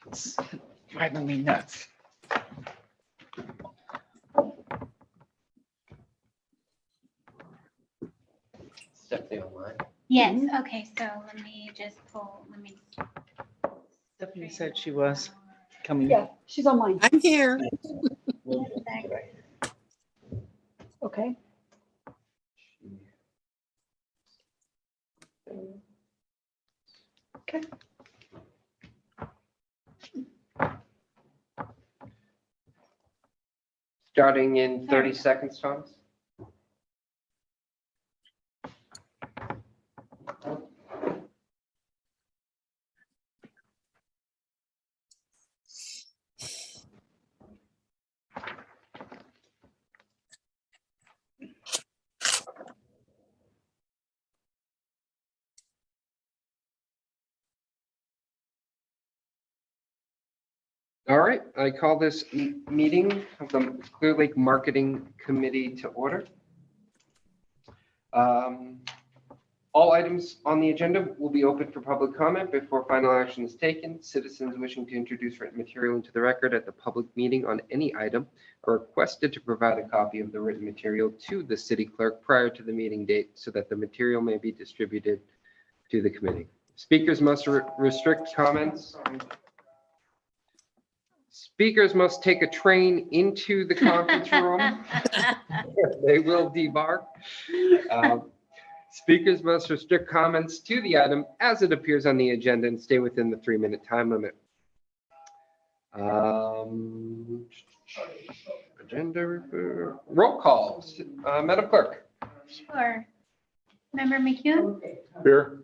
It's driving me nuts. Stephanie online. Yes, okay, so let me Stephanie said she was coming. Yeah, she's online. I'm here. Okay. Okay. Starting in 30 seconds, Thomas. All right, I call this meeting of the Clearlake Marketing Committee to order. All items on the agenda will be open for public comment before final action is taken. Citizens wishing to introduce written material into the record at the public meeting on any item are requested to provide a copy of the written material to the city clerk prior to the meeting date so that the material may be distributed to the committee. Speakers must restrict comments. Speakers must take a train into the conference room. They will debark. Speakers must restrict comments to the item as it appears on the agenda and stay within the 3-minute time limit. Agenda roll calls. Madam Clerk. Sure. Member McCune, Here.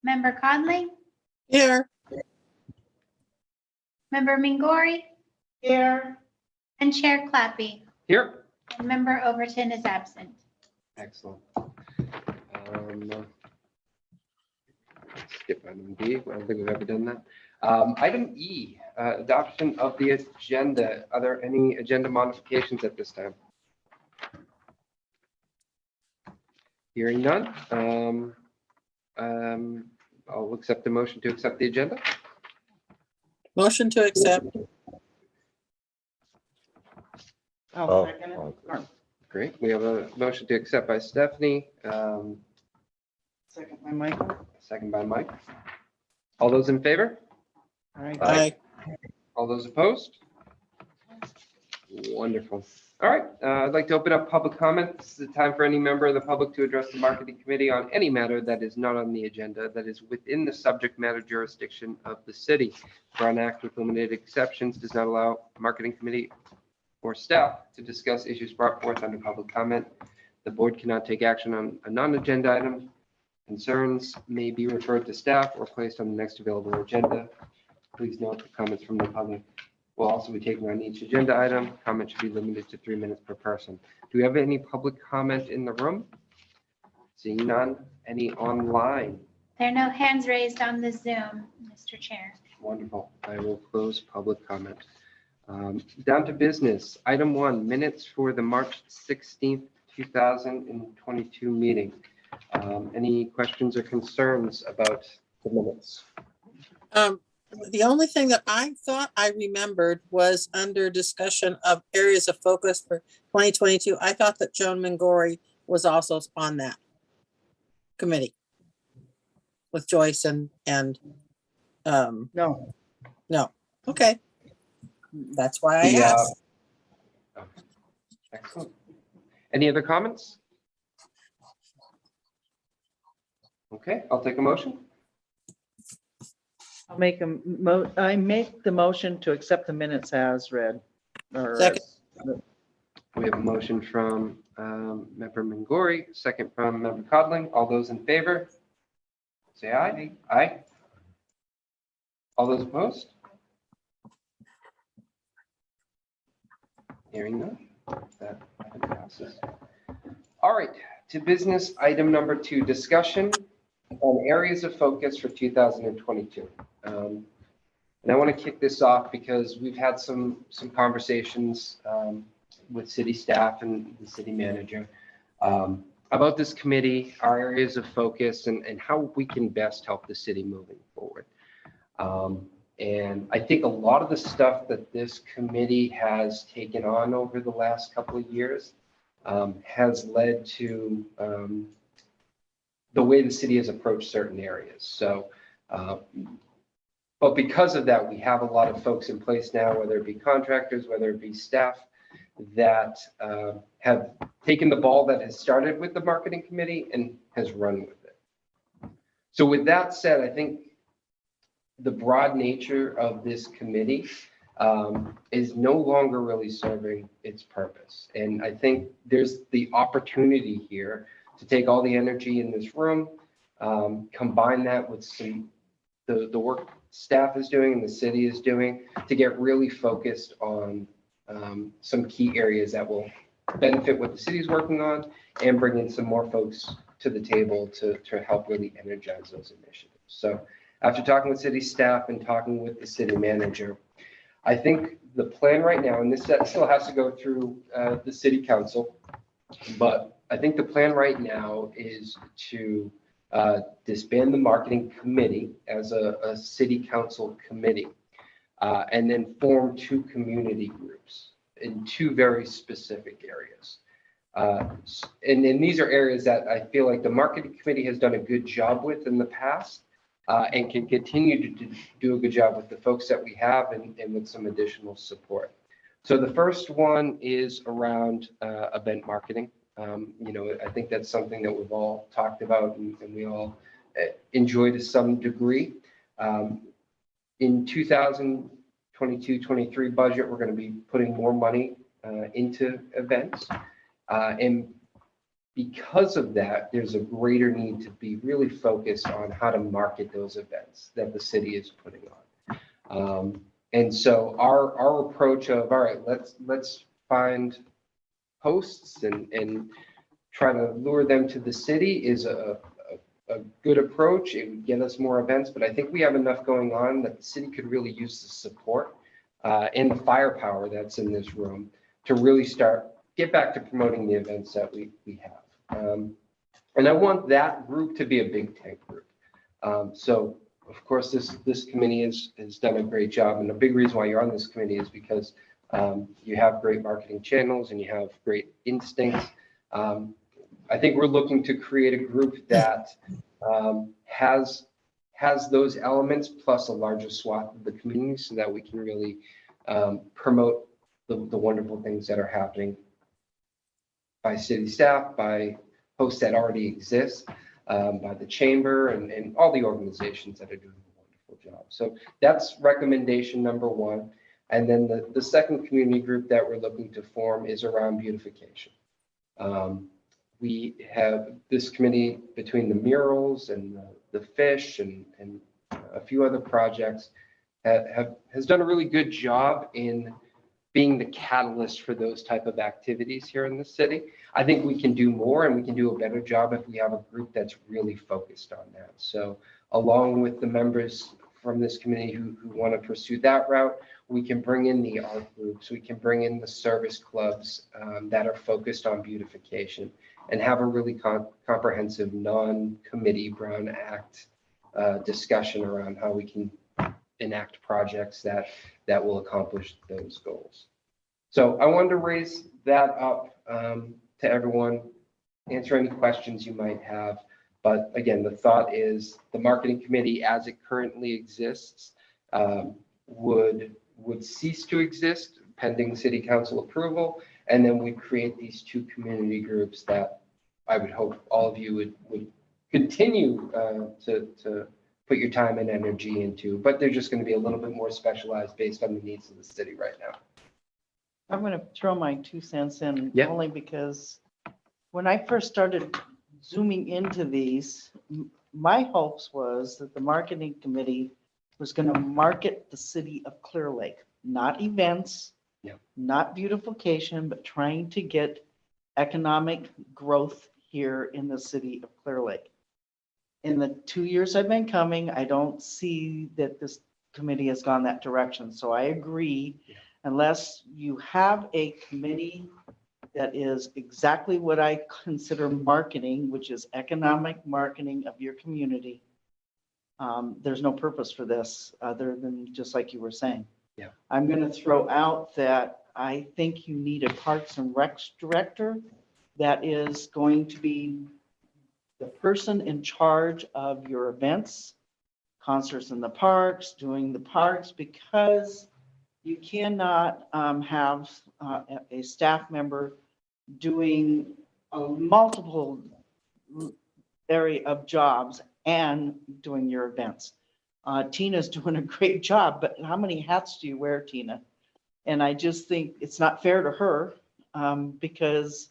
Member Conley, Here. Member Mingori. Here. And Chair Clappy. Here. And Member Overton is absent. Excellent. Skip item D. I don't think we've ever done that. Item E, adoption of the agenda. Are there any agenda modifications at this time? Hearing none. I'll accept the motion to accept the agenda. Motion to accept. I'll second it. Great. We have a motion to accept by Stephanie, Second by Michael. second by Mike. All those in favor? All right. Aye. All those opposed? Wonderful. All right, I'd like to open up public comment. This is the time for any member of the public to address the marketing committee on any matter that is not on the agenda that is within the subject matter jurisdiction of the city. Brown Act, with limited exceptions, does not allow marketing committee or staff to discuss issues brought forth under public comment. The board cannot take action on a non-agenda item. Concerns may be referred to staff or placed on the next available agenda. Please note the comments from the public will also be taken on each agenda item. Comments should be limited to 3 minutes per person. Do we have any public comment in the room? Seeing none. Any online? There are no hands raised on the Zoom, Mr. Chair. Wonderful. I will close public comment. Down to business. Item 1, minutes for the March 16th, 2022 meeting. Any questions or concerns about the minutes? The only thing that I thought I remembered was under discussion of areas of focus for 2022. I thought that Joan Mingori was also on that committee with Joyce and No, no. Okay. That's why I Yeah. asked. Excellent. Any other comments? Okay, I'll take a motion. I'll make I make the motion to accept the minutes as read. or Second. as- We have a motion from member Mingori, second from member Codling. All those in favor? Say aye. Aye. All those opposed? Hearing none. That item passes. All right, to business item number 2, discussion on areas of focus for 2022. And I want to kick this off because we've had some conversations with city staff and the city manager about this committee, our areas of focus, and how we can best help the city moving forward. And I think a lot of the stuff that this committee has taken on over the last couple of years has led to the way the city has approached certain areas. So, but because of that, we have a lot of folks in place now, whether it be contractors, whether it be staff, that have taken the ball that has started with the marketing committee and has run with it. So with that said, I think the broad nature of this committee is no longer really serving its purpose. And I think there's the opportunity here to take all the energy in this room, combine that with the work staff is doing and the city is doing to get really focused on some key areas that will benefit what the city's working on and bring in some more folks to the table to help really energize those initiatives. So after talking with city staff and talking with the city manager, I think the plan right now, and this still has to go through the city council, but I think the plan right now is to disband the marketing committee as a city council committee, and then form two community groups in two very specific areas. And these are areas that I feel like the marketing committee has done a good job with in the past, and can continue to do a good job with the folks that we have and with some additional support. So the first one is around event marketing. I think that's something that we've all talked about and we all enjoy to some degree. In 2022-23 budget, we're going to be putting more money into events. And because of that, there's a greater need to be really focused on how to market those events that the city is putting on. And so our approach of, all right, let's find hosts and try to lure them to the city is a good approach. It would get us more events, but I think we have enough going on that the city could really use the support and the firepower that's in this room to really get back to promoting the events that we have. And I want that group to be a big tank group. So of course, this committee has done a great job. And the big reason why you're on this committee is because you have great marketing channels and you have great instincts. I think we're looking to create a group that has those elements plus a larger swath of the community so that we can really promote the wonderful things that are happening by city staff, by hosts that already exist, by the chamber and all the organizations that are doing a wonderful job. So that's recommendation number one. And then the second community group that we're looking to form is around beautification. We have this committee between the murals and the fish and a few other projects has done a really good job in being the catalyst for those type of activities here in the city. I think we can do more and we can do a better job if we have a group that's really focused on that. So along with the members from this committee who want to pursue that route, we can bring in the art groups, we can bring in the service clubs that are focused on beautification and have a really comprehensive non-committee Brown Act discussion around how we can enact projects that will accomplish those goals. So I wanted to raise that up to everyone, answer any questions you might have. But again, the thought is the marketing committee as it currently exists would cease to exist pending city council approval. And then we create these two community groups that I would hope all of you would continue to put your time and energy into, but they're just going to be a little bit more specialized based on the needs of the city right now. I'm going to throw my 2 cents in Yeah. only because when I first started zooming into these, my hopes was that the marketing committee was going to market the city of Clearlake, not events, not beautification, but trying to get economic growth here in the city of Clearlake. In the 2 years I've been coming, I don't see that this committee has gone that direction. So I agree, unless you have a committee that is exactly what I consider marketing, which is economic marketing of your community, there's no purpose for this other than just like you were saying. Yeah. I'm going to throw out that I think you need a Parks and Recs director that is going to be the person in charge of your events, concerts in the parks, doing the parks, because you cannot have a staff member doing a multiple area of jobs and doing your events. Tina's doing a great job, but how many hats do you wear, Tina? And I just think it's not fair to her because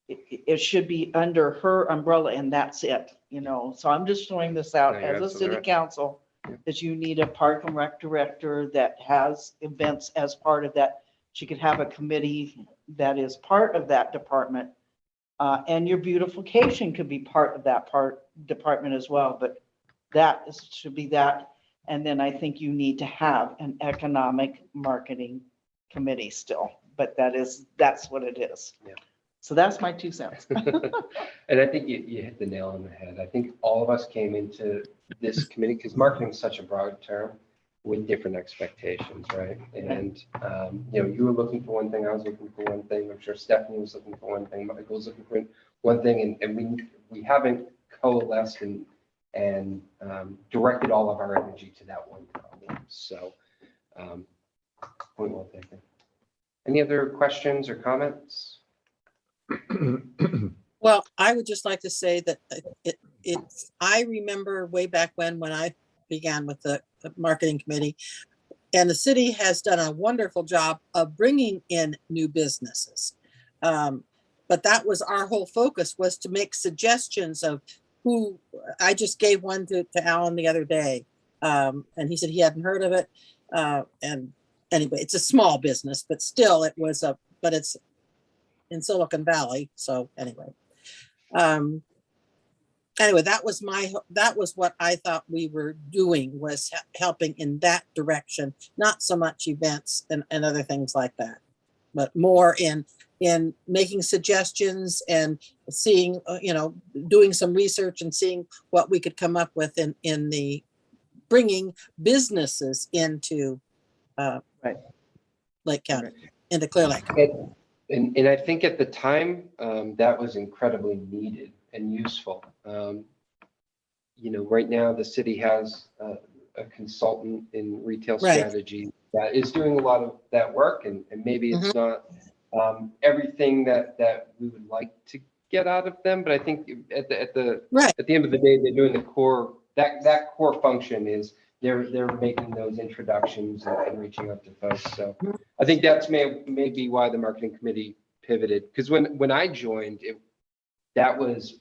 it should be under her umbrella and that's it, So I'm just throwing this out No, you're as a absolutely city right. council that you need a park and rec director that has events as part of that. She could have a committee that is part of that department. And your beautification could be part of that department as well, but should be that. And then I think you need to have an economic marketing committee still, but that's what it is. Yeah. So that's my 2 cents. And I think you hit the nail on the head. I think all of us came into this committee because marketing is such a broad term with different expectations, right? And, you were looking for one thing, I was looking for one thing. I'm sure Stephanie was looking for one thing, Michael was looking for one thing, and we haven't coalesced and directed all of our energy to that one problem. So, point well taken. Any other questions or comments? Well, I would just like to say that I remember way back when I began with the marketing committee, and the city has done a wonderful job of bringing in new businesses. But that was our whole focus, was to make suggestions of who. I just gave one to Alan the other day, and he said he hadn't heard of it. And anyway, it's a small business, but still but it's in Silicon Valley. So anyway, that was what I thought we were doing, was helping in that direction, not so much events and other things like that, but more in making suggestions and seeing, doing some research and seeing what we could come up with in the bringing businesses into Right. Lake County, into Clearlake. And I think at the time, that was incredibly needed and useful. Right now the city has a consultant in retail Right. strategy that is doing a lot of that work, and maybe it's not everything that we would like to get out of them, but I think at the Right. at the end of the day, they're doing the core. That core function is they're making those introductions and reaching out to folks. So I think that's maybe why the marketing committee pivoted, because when I joined, that was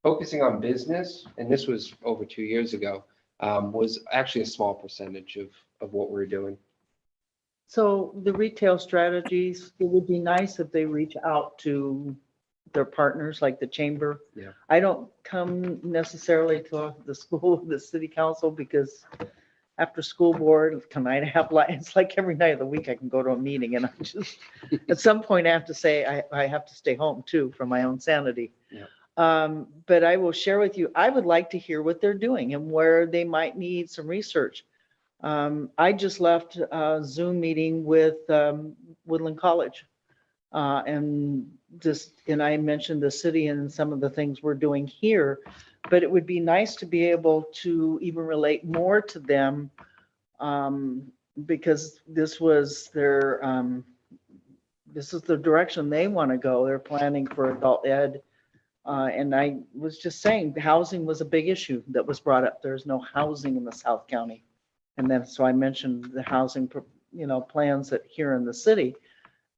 focusing on business, and this was over 2 years ago, was actually a small percentage of what we're doing. So the retail strategies, it would be nice if they reach out to their partners like the chamber. Yeah. I don't come necessarily to the school, the city council, because after school board tonight, I have, it's like every night of the week I can go to a meeting, and I just, at some point I have to say, I have to stay home too for my own sanity. Yeah. But I will share with you, I would like to hear what they're doing and where they might need some research. I just left a Zoom meeting with Woodland College. And I mentioned the city and some of the things we're doing here, but it would be nice to be able to even relate more to them, because this is the direction they want to go. They're planning for adult ed. And I was just saying, housing was a big issue that was brought up. There's no housing in the South County. And then, so I mentioned the housing, plans that here in the city,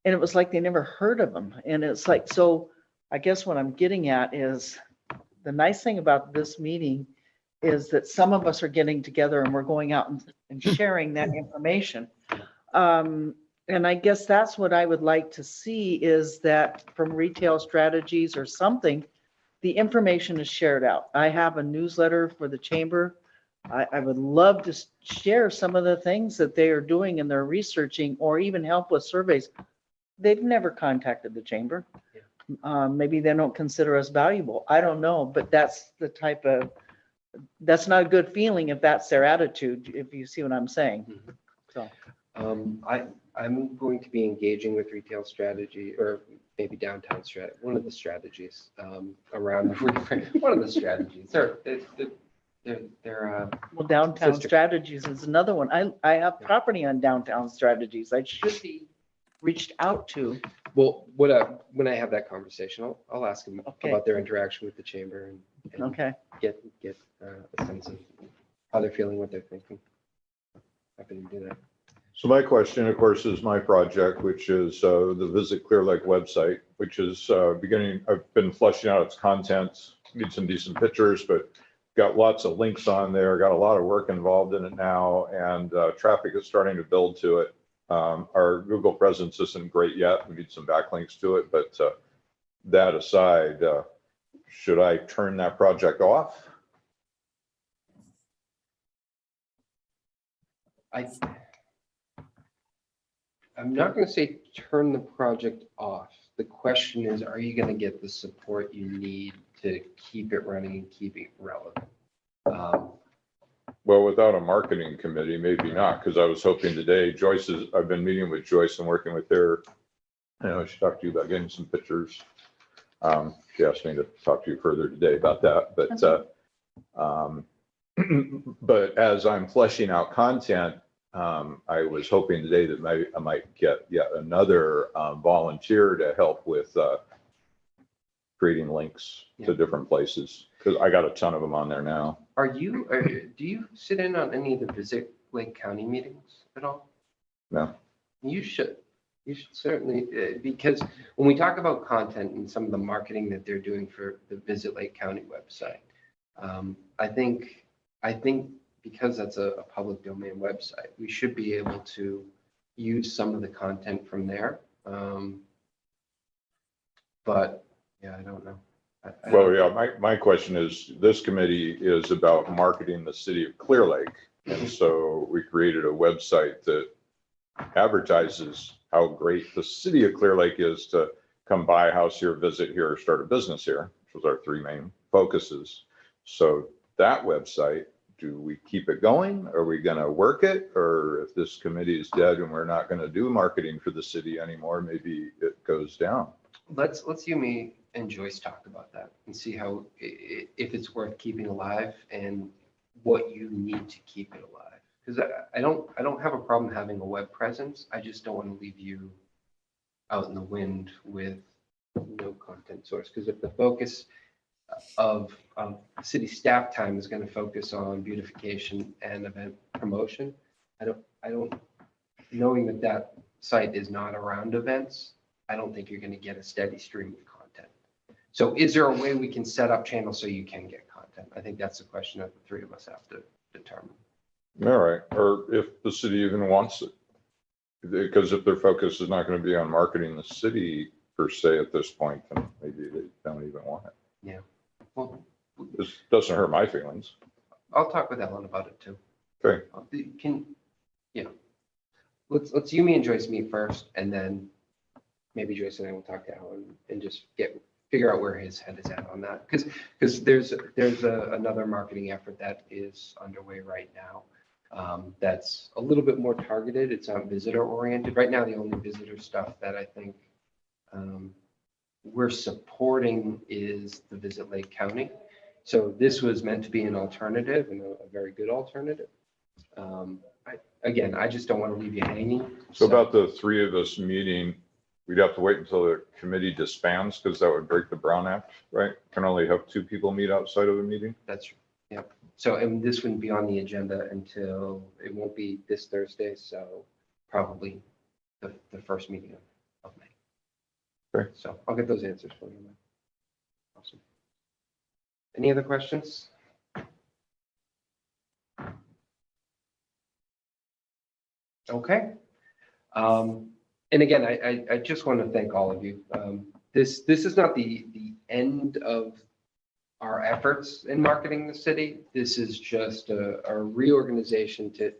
and it was like they never heard of them. And it's like, so I guess what I'm getting at is, the nice thing about this meeting is that some of us are getting together and we're going out and sharing that information. And I guess that's what I would like to see, is that from retail strategies or something, the information is shared out. I have a newsletter for the chamber. I would love to share some of the things that they are doing and they're researching, or even help with surveys. They've never contacted the chamber. Maybe they don't consider us valuable. I don't know, but that's not a good feeling if that's their attitude, if you see what I'm saying. So. I'm going to be engaging with retail strategy, or maybe downtown strategy, one of the strategies around one of the strategies. They're Well, downtown sister. strategies is another one. I have property on downtown strategies. I should be reached out to. Well, when I have that conversation, I'll ask them about their interaction with the chamber and Okay. get a sense of how they're feeling, what they're thinking. Happy to do that. So my question, of course, is my project, which is the Visit Clearlake website, which is I've been fleshing out its content, need some decent pictures, but got lots of links on there, got a lot of work involved in it now, and traffic is starting to build to it. Our Google presence isn't great yet. We need some backlinks to it, but that aside, should I turn that project off? I'm not going to say turn the project off. The question is, are you going to get the support you need to keep it running and keep it relevant? Well, without a marketing committee, maybe not, because I was hoping today, I've been meeting with Joyce and working with her. I know she talked to you about getting some pictures. She asked me to talk to you further today about that, but as I'm fleshing out content, I was hoping today that I might get yet another volunteer to help with creating links to different places, because I got a ton of them on there now. Do you sit in on any of the Visit Lake County meetings at all? No. You should certainly, because when we talk about content and some of the marketing that they're doing for the Visit Lake County website, I think because that's a public domain website, we should be able to use some of the content from there. But yeah, I don't know. Well, yeah, my question is, this committee is about marketing the city of Clearlake. And so we created a website that advertises how great the city of Clearlake is to come buy a house here, visit here, or start a business here, which was our three main focuses. So that website, do we keep it going? Are we going to work it? Or if this committee is dead and we're not going to do marketing for the city anymore, maybe it goes down. Let's you, me, and Joyce talk about that and see how, if it's worth keeping alive and what you need to keep it alive. Because I don't have a problem having a web presence. I just don't want to leave you out in the wind with no content source. Because if the focus of city staff time is going to focus on beautification and event promotion, I don't knowing that site is not around events, I don't think you're going to get a steady stream of content. So is there a way we can set up channels so you can get content? I think that's the question that the three of us have to determine. All right. Or if the city even wants it. Because if their focus is not going to be on marketing the city per se at this point, then maybe they don't even want it. Yeah. Well, This doesn't hurt my feelings. I'll talk with Ellen about it too. Okay. Let's you, me, and Joyce meet first, and then maybe Joyce and I will talk to Alan and just figure out where his head is at on that. Because there's another marketing effort that is underway right now. That's a little bit more targeted. It's visitor oriented. Right now, the only visitor stuff that I think we're supporting is the Visit Lake County. So this was meant to be an alternative and a very good alternative. I just don't want to leave you hanging. So about the three of us meeting, we'd have to wait until the committee disbands because that would break the Brown Act, right? Can only have two people meet outside of a meeting. That's true. Yep. So, and this wouldn't be on the agenda until, it won't be this Thursday, so probably the first meeting of May. Okay. So I'll get those answers for you. Awesome. Any other questions? Okay. And again, I just want to thank all of you. This is not the end of our efforts in marketing the city. This is just a reorganization to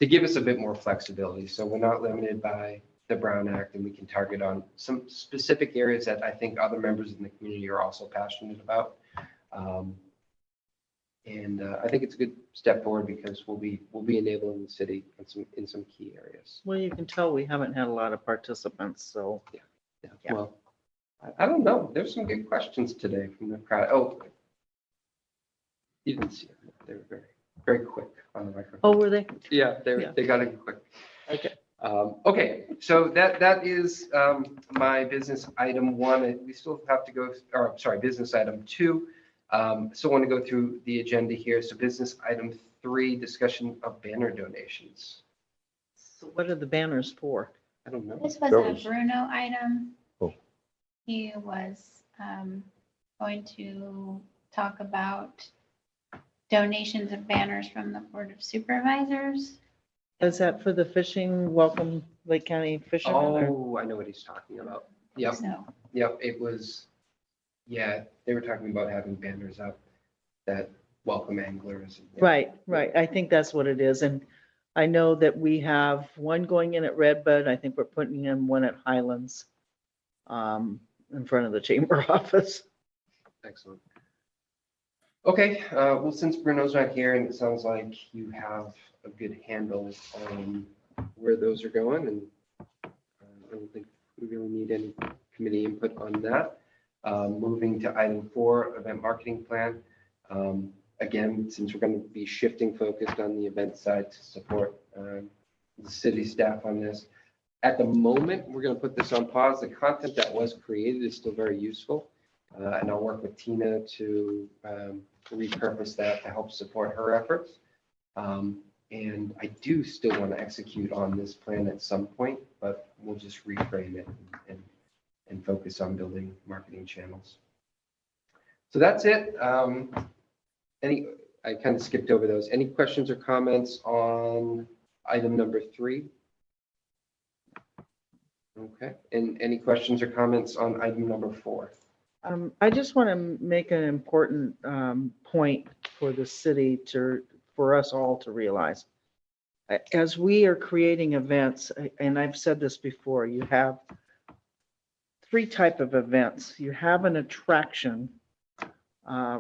give us a bit more flexibility. So we're not limited by the Brown Act, and we can target on some specific areas that I think other members in the community are also passionate about. And I think it's a good step forward because we'll be enabling the city in some key areas. Well, you can tell we haven't had a lot of participants, so. Yeah. Yeah. Well, I don't know. There's some good questions today from the crowd. Oh, you didn't see them. They were very, very quick on the microphone. Oh, were they? Yeah, Yeah. they got in quick. Okay. Okay, so that is my business item 1. We still have to go, or sorry, business item 2. So want to go through the agenda here. So business item 3, discussion of banner donations. So what are the banners for? I don't know. This was That a was- Bruno item. Oh. He was going to talk about donations of banners from the Board of Supervisors. Is that for the fishing, welcome Lake County fishermen? or- Oh, I know what he's talking about. Yep, So yep, it was, yeah, they were talking about having banners up that welcome anglers. Right. I think that's what it is. And I know that we have one going in at Redbud. I think we're putting in one at Highlands in front of the chamber office. Excellent. Okay, well, since Bruno's not here and it sounds like you have a good handle on where those are going, and I don't think we really need any committee input on that. Moving to item 4, event marketing plan. Again, since we're going to be shifting focused on the event side to support the city staff on this, at the moment, we're going to put this on pause. The content that was created is still very useful. And I'll work with Tina to repurpose that to help support her efforts. And I do still want to execute on this plan at some point, but we'll just reframe it and focus on building marketing channels. So that's it. I kind of skipped over those. Any questions or comments on item number 3? Okay. And any questions or comments on item number 4? I just want to make an important point for the city for us all to realize. As we are creating events, and I've said this before, you have 3 types of events. You have an attraction,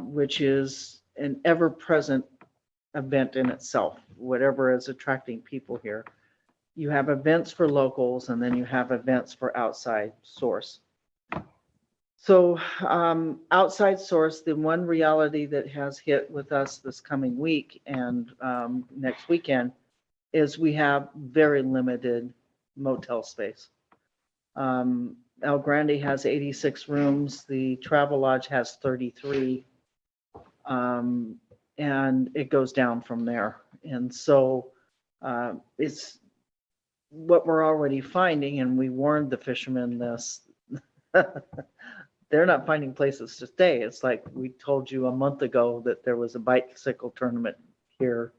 which is an ever-present event in itself, whatever is attracting people here. You have events for locals, and then you have events for outside source. So outside source, the one reality that has hit with us this coming week and next weekend is we have very limited motel space. El Grande has 86 rooms. The Travelodge has 33. And it goes down from there. And so it's what we're already finding, and we warned the fishermen this. They're not finding places to stay. It's like we told you a month ago that there was a bicycle tournament here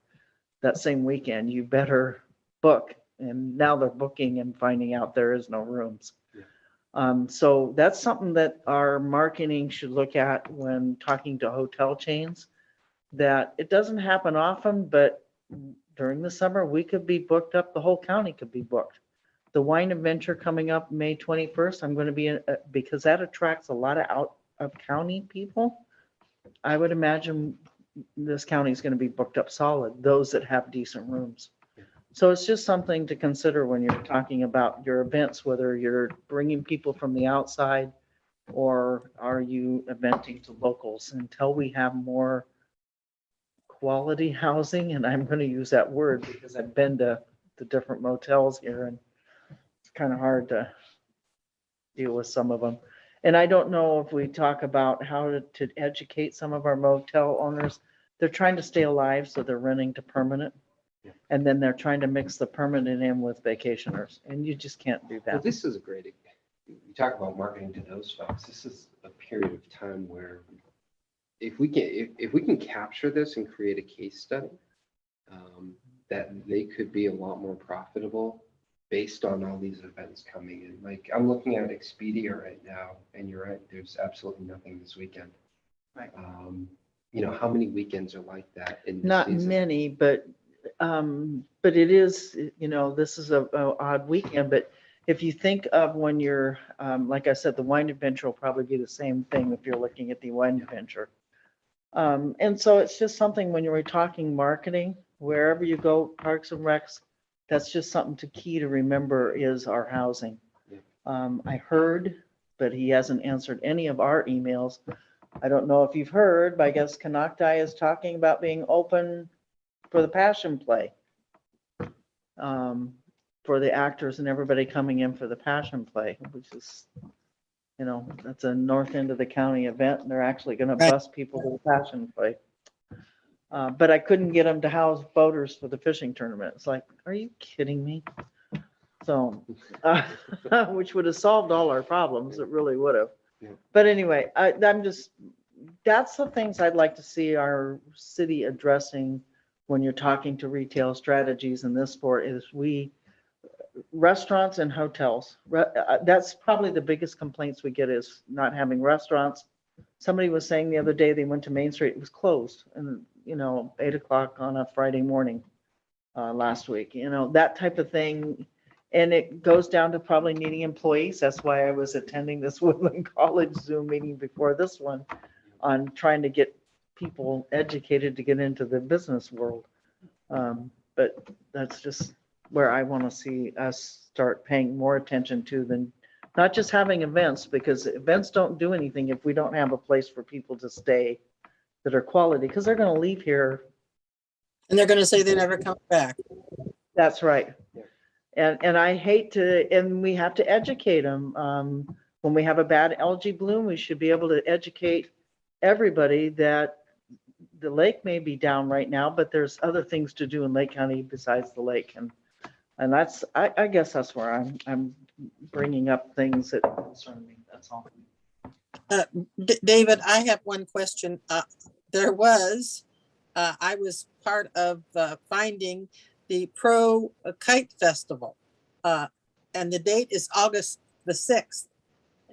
that same weekend. You better book. And now they're booking and finding out there is no rooms. Yeah. So that's something that our marketing should look at when talking to hotel chains, that it doesn't happen often, but during the summer, we could be booked up. The whole county could be booked. The wine adventure coming up May 21st, I'm going to be because that attracts a lot of out of county people. I would imagine this county is going to be booked up solid, those that have decent rooms. So it's just something to consider when you're talking about your events, whether you're bringing people from the outside or are you eventing to locals. Until we have more quality housing, and I'm going to use that word because I've been to the different motels here, and it's kind of hard to deal with some of them. And I don't know if we talk about how to educate some of our motel owners. They're trying to stay alive, so they're renting to permanent. Yeah. And then they're trying to mix the permanent in with vacationers, and you just can't do that. Well, this is a great, you talk about marketing to those folks. This is a period of time where if we can capture this and create a case study, that they could be a lot more profitable based on all these events coming in. Like I'm looking at Expedia right now, and you're right, there's absolutely nothing this weekend. Right. You know, how many weekends are like that in this Not season? many, but it is, you know, this is a odd weekend, but if you think of when you're, like I said, the wine adventure will probably be the same thing if you're looking at the wine adventure. And so it's just something when you're talking marketing, wherever you go, Parks and Recs, that's just something to remember is our housing. Yeah. I heard, but he hasn't answered any of our emails. I don't know if you've heard, but I guess Canocti is talking about being open for the Passion Play. For the actors and everybody coming in for the Passion Play, which is, you know, that's a north end of the county event, and they're actually going to bus people to the Passion Play. But I couldn't get them to house boaters for the fishing tournament. It's like, are you kidding me? So, which would have solved all our problems. It really would have. Yeah. But anyway, that's the things I'd like to see our city addressing when you're talking to retail strategies in this sport is restaurants and hotels. That's probably the biggest complaints we get is not having restaurants. Somebody was saying the other day they went to Main Street, it was closed, and 8 o'clock on a Friday morning. last week, that type of thing. And it goes down to probably needing employees. That's why I was attending this Woodland College Zoom meeting before this one on trying to get people educated to get into the business world. But that's just where I want to see us start paying more attention to than not just having events, because events don't do anything if we don't have a place for people to stay that are quality, because they're going to leave here. And they're gonna say they never come back. That's right. Yeah. And I hate to, and we have to educate them. When we have a bad algae bloom, we should be able to educate everybody that the lake may be down right now, but there's other things to do in Lake County besides the lake. And that's, I guess that's where I'm bringing up things that concern me. That's all. David, I have one question. I was part of finding the Pro Kite Festival. And the date is August the 6th.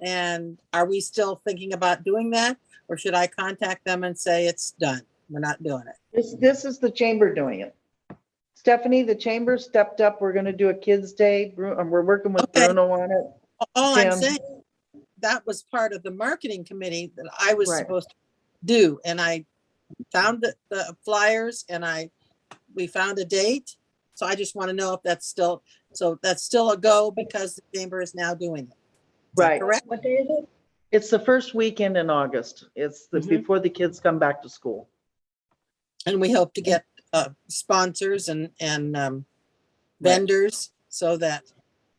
And are we still thinking about doing that? Or should I contact them and say it's done? We're not doing it. This is the chamber doing it. Stephanie, the chamber stepped up. We're gonna do a kids' day. We're working with Okay. Bruno on it. All I'm Tim. saying, that was part of the marketing committee that I was Right. supposed to do. And I found the flyers and we found a date. So I just want to know if that's still a go because the chamber is now doing it. Is that Right. correct? What day is it? It's the first weekend in August. It's Mhm. before the kids come back to school. And we hope to get sponsors and vendors so that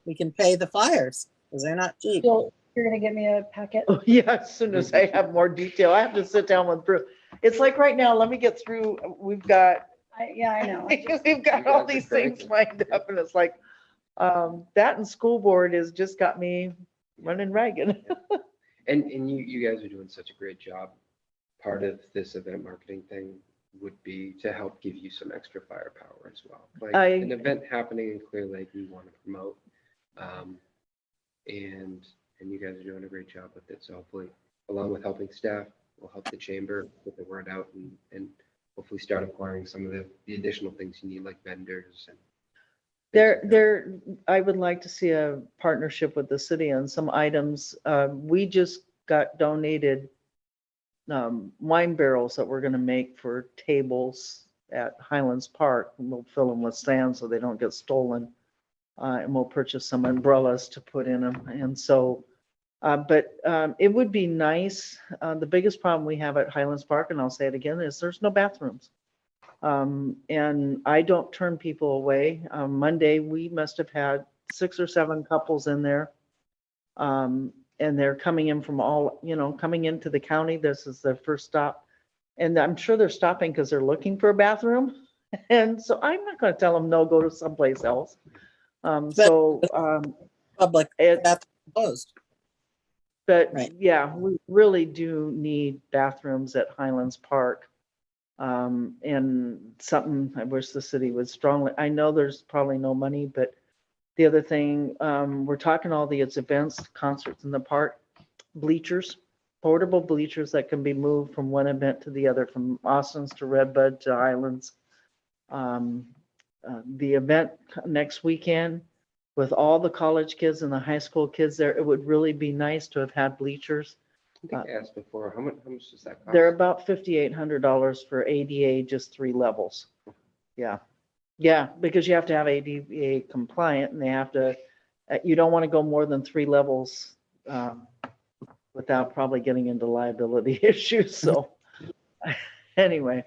we can pay the flyers because they're not cheap. So you're gonna give me a packet? Oh, yeah, as soon as I have more detail, I have to sit down with Bruce. It's like right now, let me get through, we've got, Yeah, I know. we've got all these things lined up and it's like, that and school board has just got me running ragged. And you guys are doing such a great job. Part of this event marketing thing would be to help give you some extra firepower as well. Like an event happening in Clearlake, we want to promote. And you guys are doing a great job with it. So hopefully, along with helping staff, we'll help the chamber get the word out and hopefully start acquiring some of the additional things you need, like vendors and I would like to see a partnership with the city on some items. We just got donated wine barrels that we're gonna make for tables at Highlands Park. And we'll fill them with sand so they don't get stolen. And we'll purchase some umbrellas to put in them. And so, but it would be nice. The biggest problem we have at Highlands Park, and I'll say it again, is there's no bathrooms. And I don't turn people away. Monday, we must have had 6 or 7 couples in there. And they're coming in from all, coming into the county. This is their first stop. And I'm sure they're stopping because they're looking for a bathroom. And so I'm not going to tell them, no, go to someplace else. Public, It- that's closed. But Right. yeah, we really do need bathrooms at Highlands Park. And something I wish the city would strongly, I know there's probably no money, but the other thing, we're talking all these events, concerts in the park, bleachers, portable bleachers that can be moved from one event to the other, from Austin's to Redbud to Highlands. The event next weekend with all the college kids and the high school kids there, it would really be nice to have had bleachers. I think I asked before, how much does that cost? They're about $5,800 for ADA, just 3 levels. Yeah. Yeah, because you have to have ADA compliant and they have to, you don't want to go more than 3 levels without probably getting into liability issues. So anyway,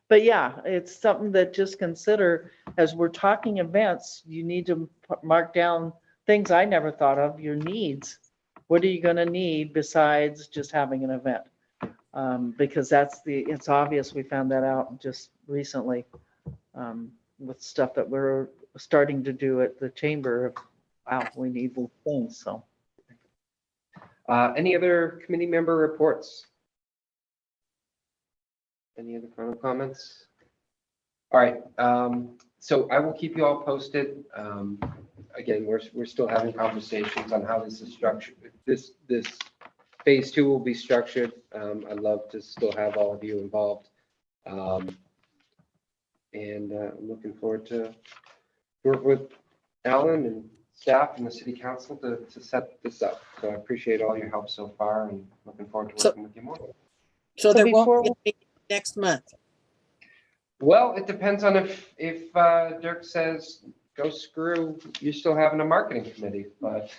but yeah, it's something that just consider as we're talking events, you need to mark down things I never thought of, your needs. What are you going to need besides just having an event? Because it's obvious we found that out just recently with stuff that we're starting to do at the chamber. Wow, we need these things. So, Any other committee member reports? Any other final comments? All right, so I will keep you all posted. Again, we're still having conversations on how this is structured. This phase 2 will be structured. I'd love to still have all of you involved. And I'm looking forward to work with Alan and staff and the city council to set this up. So I appreciate all your help so far and looking forward to So- working with you more. So So there before won't be a meeting next month. Well, it depends on if Dirk says, go screw, you're still having a marketing committee, but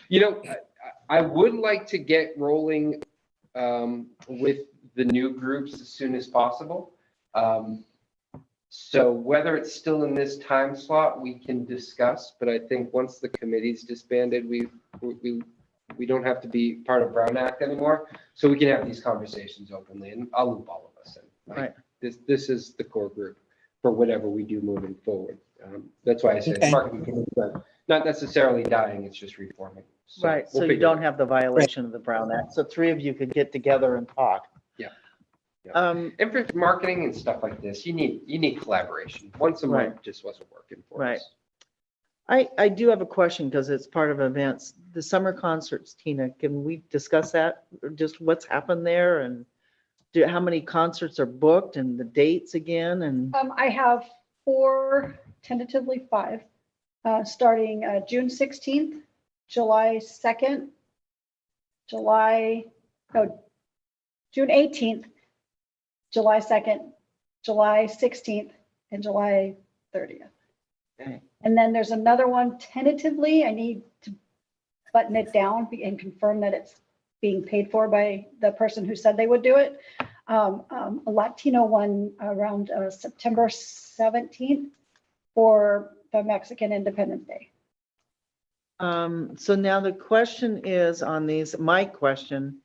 you know, I would like to get rolling with the new groups as soon as possible. So whether it's still in this time slot, we can discuss, but I think once the committee's disbanded, we don't have to be part of Brown Act anymore. So we can have these conversations openly, and I'll loop all of us in. Like, Right. This is the core group for whatever we do moving forward. That's why I say Okay. marketing committee, but not necessarily dying, it's just reforming. So Right, so we'll you figure it don't out. have the violation of the Brown Act. So three of you could get together and talk. Yeah. Yeah. Um, And for marketing and stuff like this, you need collaboration. Once a month Right. just wasn't working for Right. us. I do have a question because it's part of events. The summer concerts, Tina, can we discuss that? Or just what's happened there and how many concerts are booked and the dates again and, I have 4, tentatively 5, starting June 16th, July 2nd, June 18th, July 2nd, July 16th, and July 30th. okay. And then there's another one tentatively, I need to button it down and confirm that it's being paid for by the person who said they would do it. A Latino one around September 17th for the Mexican Independence Day. So now the question is on these, my question,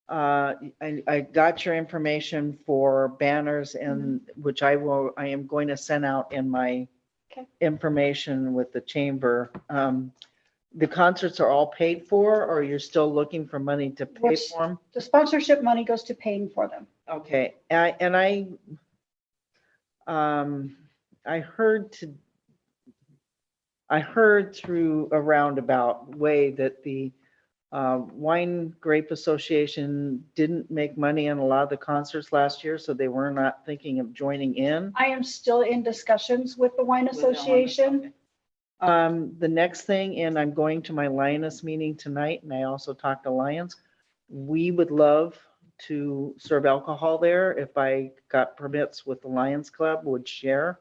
I got your information for banners and which I am going to send out in my Okay. information with the chamber. The concerts are all paid for, or you're still looking for money to pay Which- for them? The sponsorship money goes to paying for them. Okay, I heard through a roundabout way that the Wine Grape Association didn't make money on a lot of the concerts last year, so they were not thinking of joining in. I am still in discussions with the Wine Association. The next thing, and I'm going to my Lioness meeting tonight, and I also talked to Lions. We would love to serve alcohol there. If I got permits with the Lions Club, would share.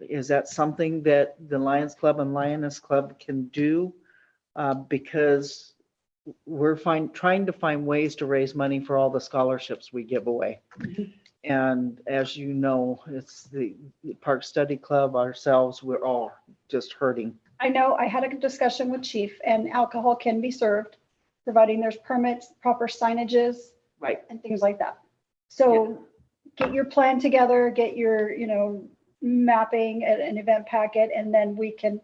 Is that something that the Lions Club and Lioness Club can do? Because we're trying to find ways to raise money for all the scholarships we give away. And as you know, it's the Park Study Club, ourselves, we're all just hurting. I know I had a discussion with Chief, and alcohol can be served, providing there's permits, proper signages, Right. and things like that. So get your plan together, get your, mapping an event packet, and then we can,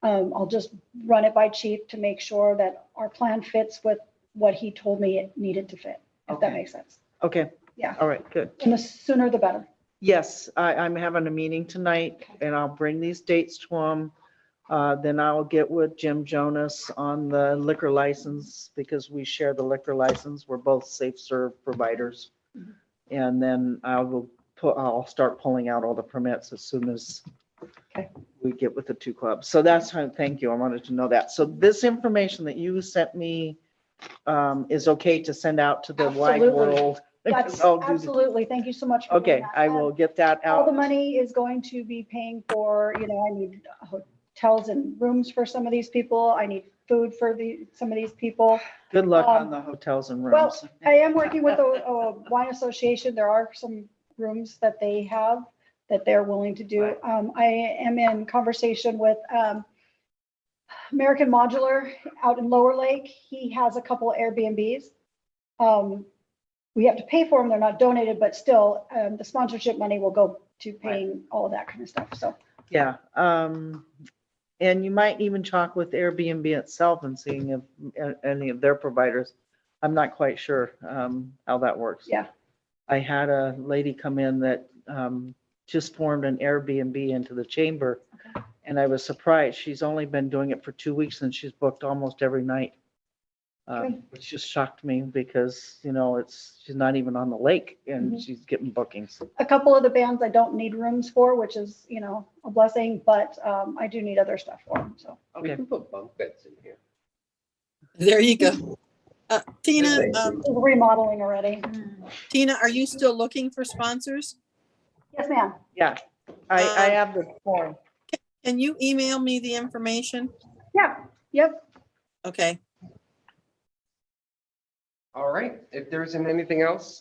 I'll just run it by Chief to make sure that our plan fits with what he told me it needed to fit, if that Okay. makes sense. Okay. Yeah. All right, good. And the sooner the better. Yes, I'm having a meeting tonight and I'll bring these dates to them. Then I'll get with Jim Jonas on the liquor license because we share the liquor license. We're both safe serve providers. And then I'll start pulling out all the permits as soon as Okay. we get with the two clubs. So that's how, thank you. I wanted to know that. So this information that you sent me is okay to send out to the wide Absolutely. world. That's I'll do the- absolutely. Thank you so much. for doing Okay, that. I will get that All the out. money is going to be paying for, I need hotels and rooms for some of these people. I need food for some of these people. Good luck on um, the hotels and Well, rooms. I am working with a wine association. There are some rooms that they have that they're willing to do. Right. I am in conversation with American Modular out in Lower Lake. He has a couple Airbnbs. We have to pay for them. They're not donated, but still, the sponsorship money will go to paying all of that kind of stuff. So Yeah, and you might even talk with Airbnb itself and seeing if any of their providers. I'm not quite sure how that works. yeah, I had a lady come in that just formed an Airbnb into the chamber. Okay. And I was surprised. She's only been doing it for 2 weeks and she's booked almost every night. Which just shocked me because, she's not even on the lake and Mhm. she's getting bookings. A couple of the bands I don't need rooms for, which is, a blessing, but I do need other stuff for them, so. We Okay. can put bunk beds in here. There you go. Tina, We're remodeling already. Hmm. Tina, are you still looking for sponsors? Yes, ma'am. Yeah, I have the form. Can you email me the information? Yeah, yep. Okay. All right, if there isn't anything else,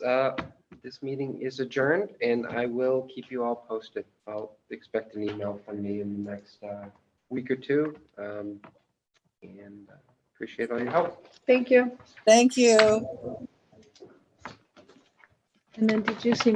this meeting is adjourned and I will keep you all posted. I'll expect an email from me in the next week or two. And appreciate all your help. Thank you. Thank you. And then did you see